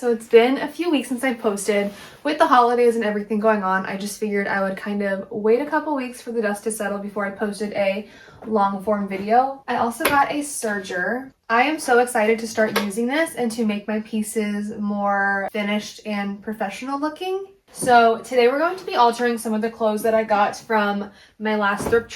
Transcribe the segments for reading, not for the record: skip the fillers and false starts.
So it's been a few weeks since I posted. With the holidays and everything going on, I just figured I would kind of wait a couple weeks for the dust to settle before I posted a long form video. I also got a serger. I am so excited to start using this and to make my pieces more finished and professional looking. So today we're going to be altering some of the clothes that I got from my last thrift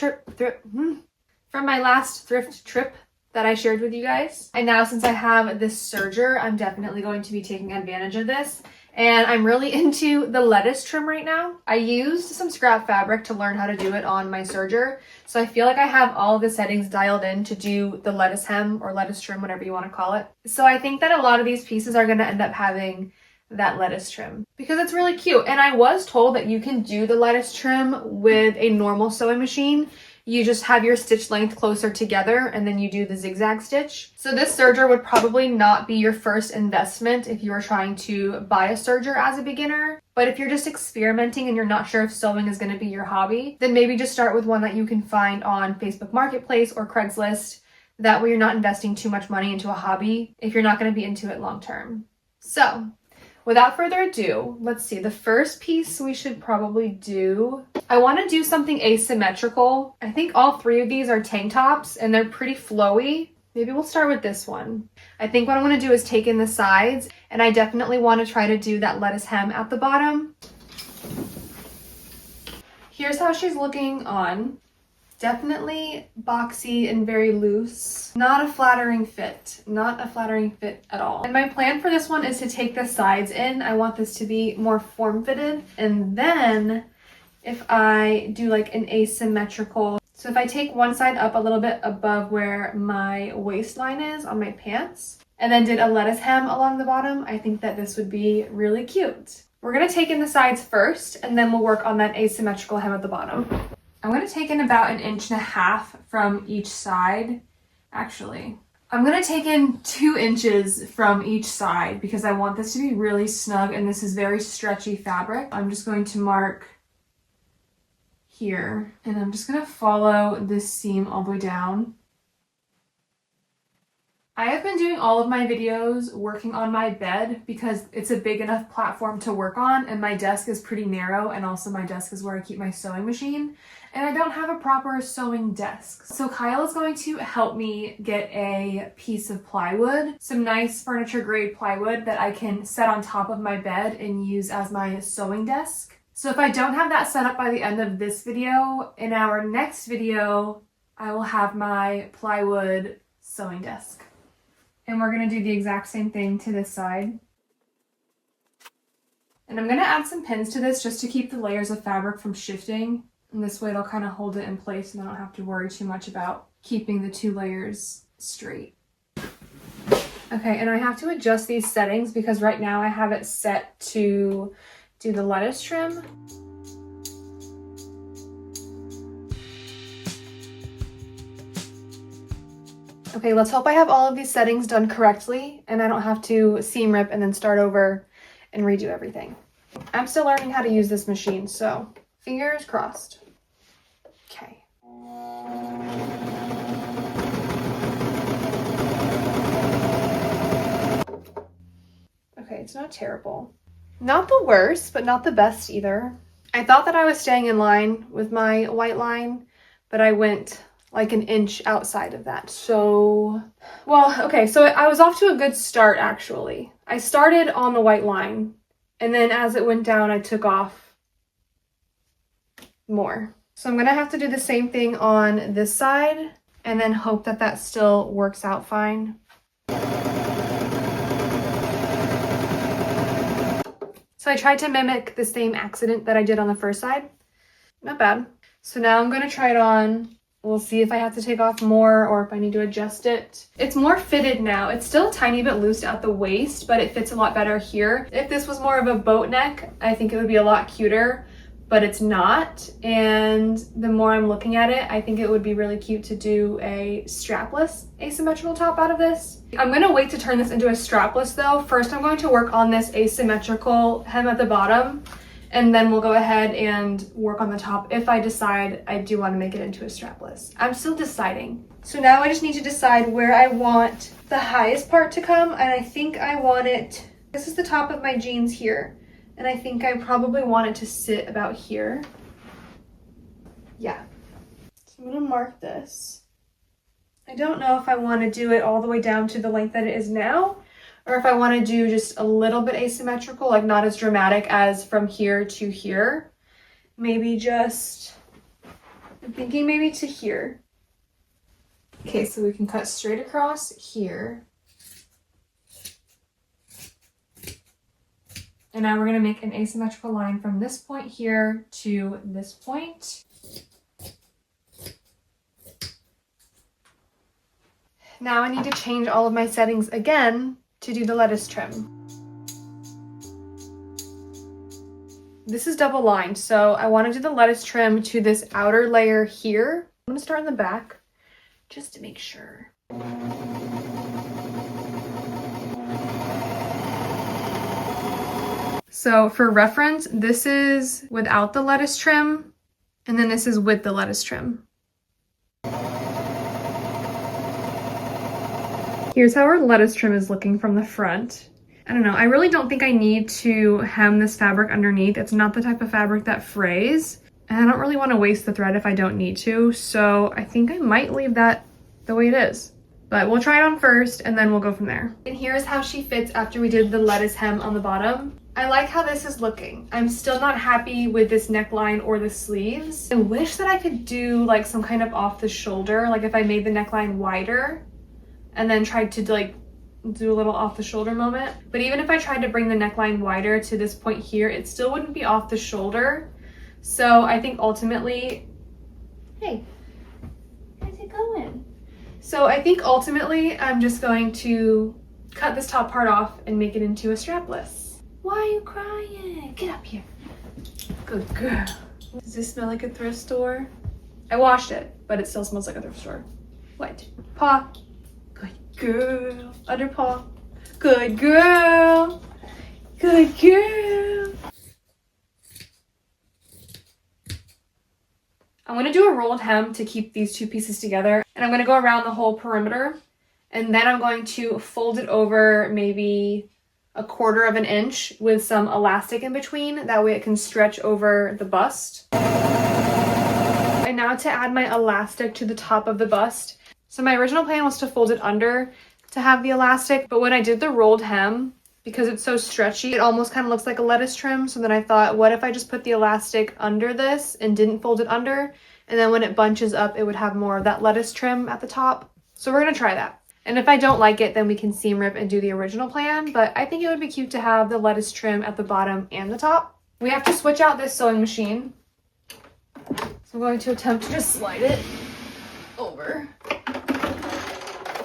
trip that I shared with you guys. And now since I have this serger, I'm definitely going to be taking advantage of this. And I'm really into the lettuce trim right now. I used some scrap fabric to learn how to do it on my serger. So I feel like I have all of the settings dialed in to do the lettuce hem or lettuce trim, whatever you want to call it. So I think that a lot of these pieces are going to end up having that lettuce trim because it's really cute. And I was told that you can do the lettuce trim with a normal sewing machine. You just have your stitch length closer together and then you do the zigzag stitch. So this serger would probably not be your first investment if you were trying to buy a serger as a beginner. But if you're just experimenting and you're not sure if sewing is going to be your hobby, then maybe just start with one that you can find on Facebook Marketplace or Craigslist. That way you're not investing too much money into a hobby if you're not going to be into it long term. So without further ado, let's see. The first piece we should probably do, I want to do something asymmetrical. I think all three of these are tank tops and they're pretty flowy. Maybe we'll start with this one. I think what I want to do is take in the sides, and I definitely want to try to do that lettuce hem at the bottom. Here's how she's looking on. Definitely boxy and very loose. Not a flattering fit. Not a flattering fit at all. And my plan for this one is to take the sides in. I want this to be more form-fitted. And then if I do like an asymmetrical, so if I take one side up a little bit above where my waistline is on my pants, and then did a lettuce hem along the bottom, I think that this would be really cute. We're gonna take in the sides first, and then we'll work on that asymmetrical hem at the bottom. I'm going to take in about 1.5 inches from each side. Actually, I'm going to take in 2 inches from each side because I want this to be really snug and this is very stretchy fabric. I'm just going to mark here and I'm just going to follow this seam all the way down. I have been doing all of my videos working on my bed because it's a big enough platform to work on and my desk is pretty narrow, and also my desk is where I keep my sewing machine and I don't have a proper sewing desk. So Kyle is going to help me get a piece of plywood, some nice furniture grade plywood that I can set on top of my bed and use as my sewing desk. So if I don't have that set up by the end of this video, in our next video, I will have my plywood sewing desk. And we're going to do the exact same thing to this side. And I'm going to add some pins to this just to keep the layers of fabric from shifting. And this way it'll kind of hold it in place and I don't have to worry too much about keeping the 2 layers straight. Okay, and I have to adjust these settings because right now I have it set to do the lettuce trim. Okay, let's hope I have all of these settings done correctly and I don't have to seam rip and then start over and redo everything. I'm still learning how to use this machine, so fingers crossed. Okay. Okay, it's not terrible. Not the worst, but not the best either. I thought that I was staying in line with my white line, but I went like 1 inch outside of that. So, well, okay, so I was off to a good start actually. I started on the white line and then as it went down, I took off more. So I'm gonna have to do the same thing on this side and then hope that that still works out fine. So I tried to mimic the same accident that I did on the first side. Not bad. So now I'm gonna try it on. We'll see if I have to take off more or if I need to adjust it. It's more fitted now. It's still a tiny bit loose at the waist, but it fits a lot better here. If this was more of a boat neck, I think it would be a lot cuter, but it's not. And the more I'm looking at it, I think it would be really cute to do a strapless asymmetrical top out of this. I'm gonna wait to turn this into a strapless though. First, I'm going to work on this asymmetrical hem at the bottom. And then we'll go ahead and work on the top if I decide I do want to make it into a strapless. I'm still deciding. So now I just need to decide where I want the highest part to come, and I think I want it This is the top of my jeans here, and I think I probably want it to sit about here. Yeah. So I'm gonna mark this. I don't know if I want to do it all the way down to the length that it is now, or if I want to do just a little bit asymmetrical, like not as dramatic as from here to here. Maybe just, I'm thinking maybe to here. Okay, so we can cut straight across here. And now we're going to make an asymmetrical line from this point here to this point. Now I need to change all of my settings again to do the lettuce trim. This is double lined, so I want to do the lettuce trim to this outer layer here. I'm going to start in the back just to make sure. So for reference, this is without the lettuce trim, and then this is with the lettuce trim. Here's how our lettuce trim is looking from the front. I don't know, I really don't think I need to hem this fabric underneath. It's not the type of fabric that frays, and I don't really want to waste the thread if I don't need to, so I think I might leave that the way it is. But we'll try it on first, and then we'll go from there. And here's how she fits after we did the lettuce hem on the bottom. I like how this is looking. I'm still not happy with this neckline or the sleeves. I wish that I could do like some kind of off the shoulder, like if I made the neckline wider and then tried to like do a little off the shoulder moment. But even if I tried to bring the neckline wider to this point here, it still wouldn't be off the shoulder. So I think ultimately, hey, how's it going? So I think ultimately I'm just going to cut this top part off and make it into a strapless. Why are you crying? Get up here. Good girl. Does this smell like a thrift store? I washed it, but it still smells like a thrift store. What? Paw. Good girl. Other paw. Good girl. Good girl. I'm going to do a rolled hem to keep these two pieces together. And I'm going to go around the whole perimeter. And then I'm going to fold it over maybe 1/4 of an inch with some elastic in between. That way it can stretch over the bust. And now to add my elastic to the top of the bust. So my original plan was to fold it under to have the elastic, but when I did the rolled hem, because it's so stretchy, it almost kind of looks like a lettuce trim. So then I thought, what if I just put the elastic under this and didn't fold it under? And then when it bunches up, it would have more of that lettuce trim at the top. So we're gonna try that. And if I don't like it, then we can seam rip and do the original plan. But I think it would be cute to have the lettuce trim at the bottom and the top. We have to switch out this sewing machine. So I'm going to attempt to just slide it over.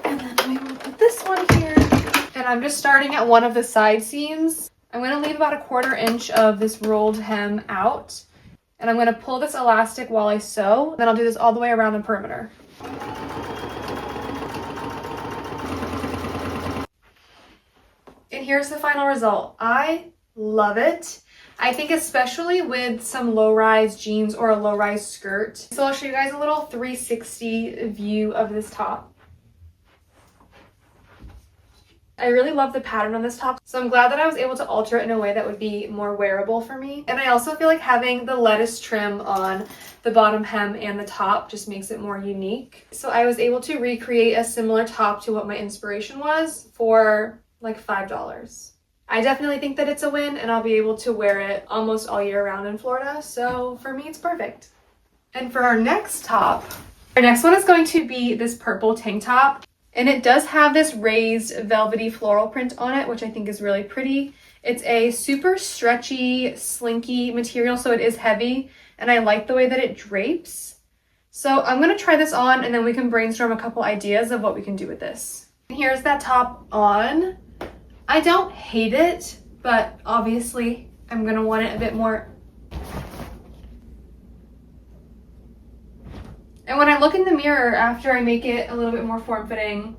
And then we will put this one here. And I'm just starting at one of the side seams. I'm going to leave about 1/4 inch of this rolled hem out. And I'm going to pull this elastic while I sew. Then I'll do this all the way around the perimeter. And here's the final result. I love it. I think especially with some low-rise jeans or a low-rise skirt. So I'll show you guys a little 360 view of this top. I really love the pattern on this top, so I'm glad that I was able to alter it in a way that would be more wearable for me. And I also feel like having the lettuce trim on the bottom hem and the top just makes it more unique. So I was able to recreate a similar top to what my inspiration was for like $5. I definitely think that it's a win, and I'll be able to wear it almost all year round in Florida, so for me it's perfect. And for our next top, our next one is going to be this purple tank top. And it does have this raised velvety floral print on it, which I think is really pretty. It's a super stretchy, slinky material, so it is heavy, and I like the way that it drapes. So I'm gonna try this on, and then we can brainstorm a couple ideas of what we can do with this. And here's that top on. I don't hate it, but obviously I'm gonna want it a bit more. And when I look in the mirror after I make it a little bit more form-fitting,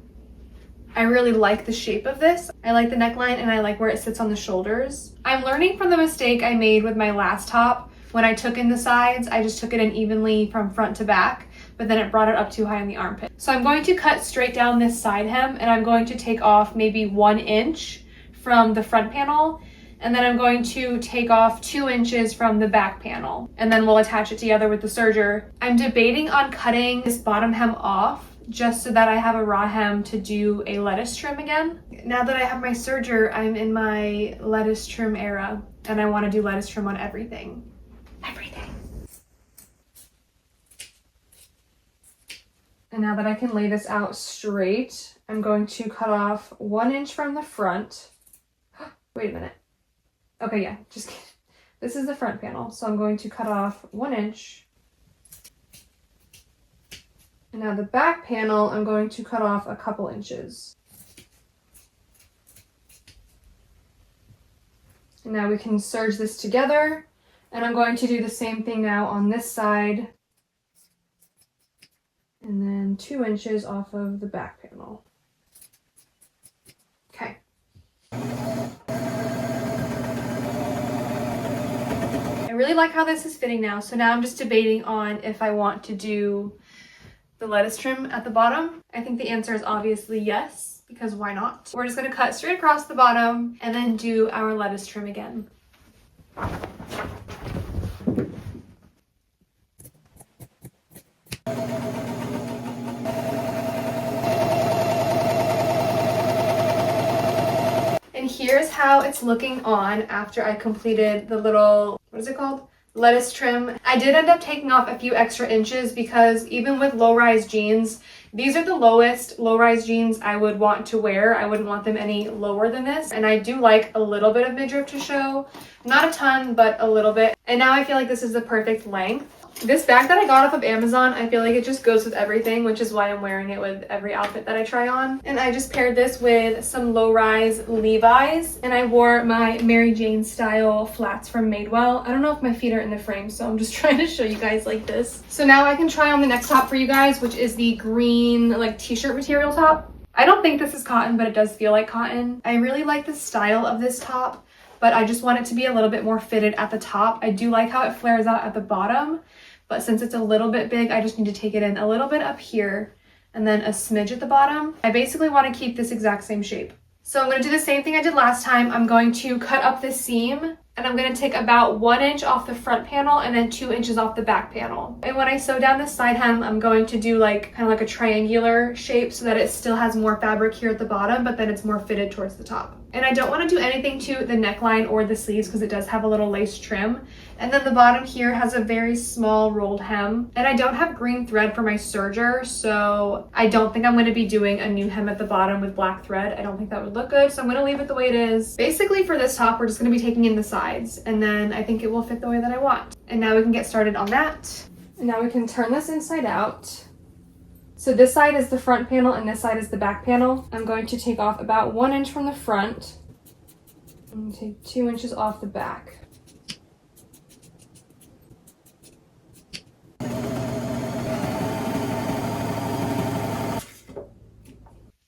I really like the shape of this. I like the neckline, and I like where it sits on the shoulders. I'm learning from the mistake I made with my last top. When I took in the sides, I just took it in evenly from front to back, but then it brought it up too high in the armpit. So I'm going to cut straight down this side hem, and I'm going to take off maybe 1 inch from the front panel, and then I'm going to take off 2 inches from the back panel, and then we'll attach it together with the serger. I'm debating on cutting this bottom hem off just so that I have a raw hem to do a lettuce trim again. Now that I have my serger, I'm in my lettuce trim era, and I want to do lettuce trim on everything. Everything. And now that I can lay this out straight, I'm going to cut off 1 inch from the front. Wait a minute. Okay, yeah, just kidding. This is the front panel, so I'm going to cut off 1 inch. And now the back panel, I'm going to cut off a couple inches. And now we can serge this together. And I'm going to do the same thing now on this side. And then 2 inches off of the back panel. Okay. I really like how this is fitting now. So now I'm just debating on if I want to do the lettuce trim at the bottom. I think the answer is obviously yes, because why not? We're just gonna cut straight across the bottom and then do our lettuce trim again. And here's how it's looking on after I completed the little, what is it called? Lettuce trim. I did end up taking off a few extra inches because even with low-rise jeans, these are the lowest low-rise jeans I would want to wear. I wouldn't want them any lower than this. And I do like a little bit of midriff to show. Not a ton, but a little bit. And now I feel like this is the perfect length. This bag that I got off of Amazon, I feel like it just goes with everything, which is why I'm wearing it with every outfit that I try on. And I just paired this with some low-rise Levi's, and I wore my Mary Jane style flats from Madewell. I don't know if my feet are in the frame, so I'm just trying to show you guys like this. So now I can try on the next top for you guys, which is the green like t-shirt material top. I don't think this is cotton, but it does feel like cotton. I really like the style of this top, but I just want it to be a little bit more fitted at the top. I do like how it flares out at the bottom, but since it's a little bit big, I just need to take it in a little bit up here and then a smidge at the bottom. I basically want to keep this exact same shape. So I'm going to do the same thing I did last time. I'm going to cut up this seam, and I'm going to take about 1 inch off the front panel and then 2 inches off the back panel. And when I sew down this side hem, I'm going to do like kind of like a triangular shape so that it still has more fabric here at the bottom, but then it's more fitted towards the top. And I don't want to do anything to the neckline or the sleeves because it does have a little lace trim. And then the bottom here has a very small rolled hem. And I don't have green thread for my serger, so I don't think I'm going to be doing a new hem at the bottom with black thread. I don't think that would look good, so I'm going to leave it the way it is. Basically for this top, we're just going to be taking in the sides, and then I think it will fit the way that I want. And now we can get started on that. And now we can turn this inside out. So this side is the front panel and this side is the back panel. I'm going to take off about 1 inch from the front and take 2 inches off the back.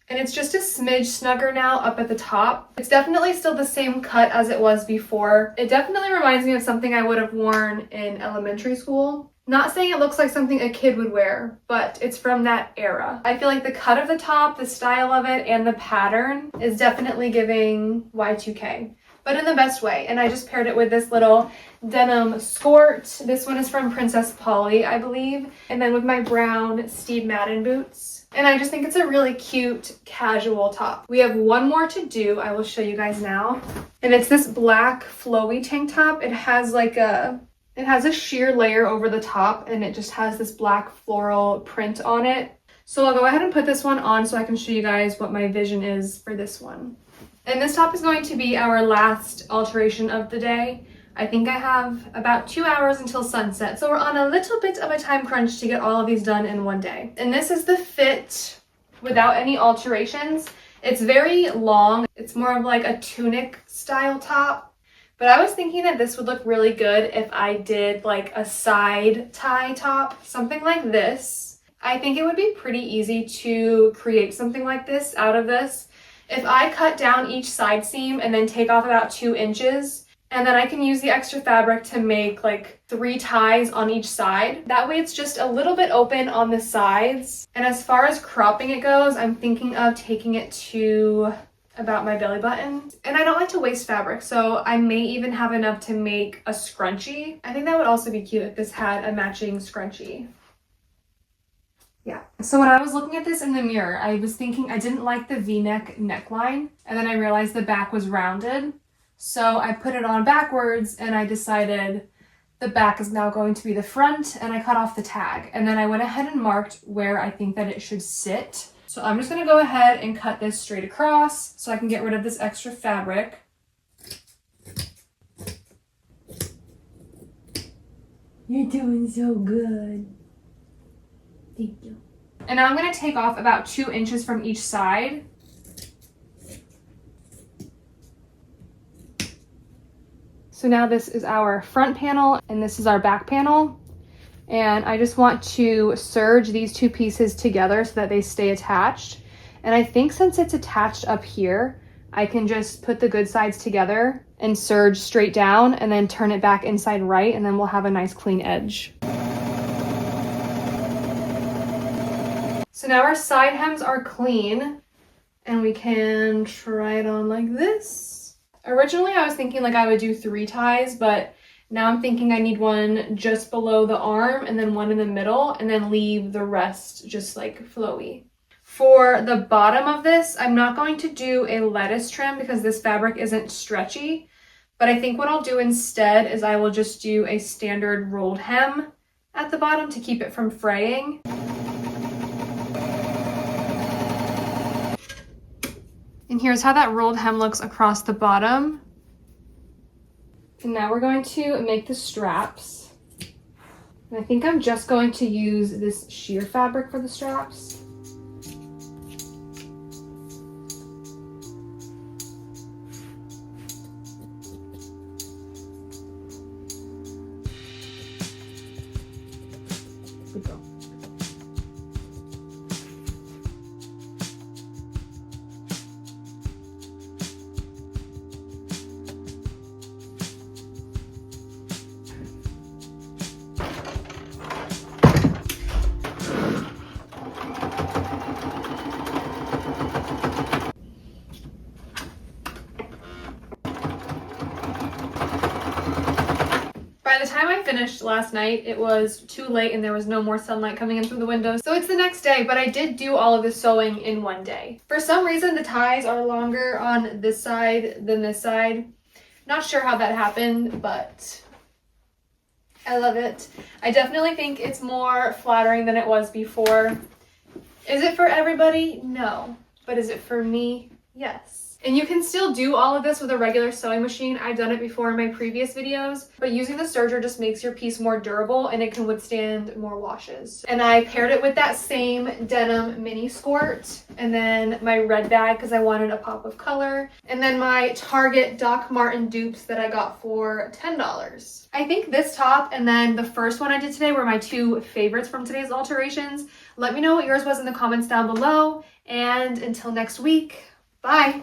And it's just a smidge snugger now up at the top. It's definitely still the same cut as it was before. It definitely reminds me of something I would have worn in elementary school. Not saying it looks like something a kid would wear, but it's from that era. I feel like the cut of the top, the style of it, and the pattern is definitely giving Y2K, but in the best way. And I just paired it with this little denim skirt. This one is from Princess Polly, I believe. And then with my brown Steve Madden boots. And I just think it's a really cute casual top. We have one more to do. I will show you guys now. And it's this black flowy tank top. It has a sheer layer over the top, and it just has this black floral print on it. So I'll go ahead and put this one on so I can show you guys what my vision is for this one. And this top is going to be our last alteration of the day. I think I have about 2 hours until sunset, so we're on a little bit of a time crunch to get all of these done in one day. And this is the fit without any alterations. It's very long. It's more of like a tunic style top. But I was thinking that this would look really good if I did like a side tie top, something like this. I think it would be pretty easy to create something like this out of this. If I cut down each side seam and then take off about 2 inches, and then I can use the extra fabric to make like 3 ties on each side. That way it's just a little bit open on the sides. And as far as cropping it goes, I'm thinking of taking it to about my belly button. And I don't like to waste fabric, so I may even have enough to make a scrunchie. I think that would also be cute if this had a matching scrunchie. Yeah. So when I was looking at this in the mirror, I was thinking I didn't like the V-neck neckline, and then I realized the back was rounded. So I put it on backwards, and I decided the back is now going to be the front, and I cut off the tag. And then I went ahead and marked where I think that it should sit. So I'm just gonna go ahead and cut this straight across so I can get rid of this extra fabric. You're doing so good. Thank you. And now I'm gonna take off about 2 inches from each side. So now this is our front panel and this is our back panel. And I just want to serge these 2 pieces together so that they stay attached. And I think since it's attached up here, I can just put the good sides together and serge straight down and then turn it back inside right, and then we'll have a nice clean edge. So now our side hems are clean and we can try it on like this. Originally I was thinking like I would do 3 ties, but now I'm thinking I need one just below the arm and then one in the middle and then leave the rest just like flowy. For the bottom of this, I'm not going to do a lettuce trim because this fabric isn't stretchy, but I think what I'll do instead is I will just do a standard rolled hem at the bottom to keep it from fraying. And here's how that rolled hem looks across the bottom. And now we're going to make the straps. And I think I'm just going to use this sheer fabric for the straps. Good girl. By the time I finished last night, it was too late and there was no more sunlight coming in through the window. So it's the next day, but I did do all of this sewing in one day. For some reason, the ties are longer on this side than this side. Not sure how that happened, but I love it. I definitely think it's more flattering than it was before. Is it for everybody? No. But is it for me? Yes. And you can still do all of this with a regular sewing machine. I've done it before in my previous videos, but using the serger just makes your piece more durable and it can withstand more washes. And I paired it with that same denim mini skirt, and then my red bag because I wanted a pop of color, and then my Target Doc Marten dupes that I got for $10. I think this top and then the first one I did today were my 2 favorites from today's alterations. Let me know what yours was in the comments down below, and until next week, bye!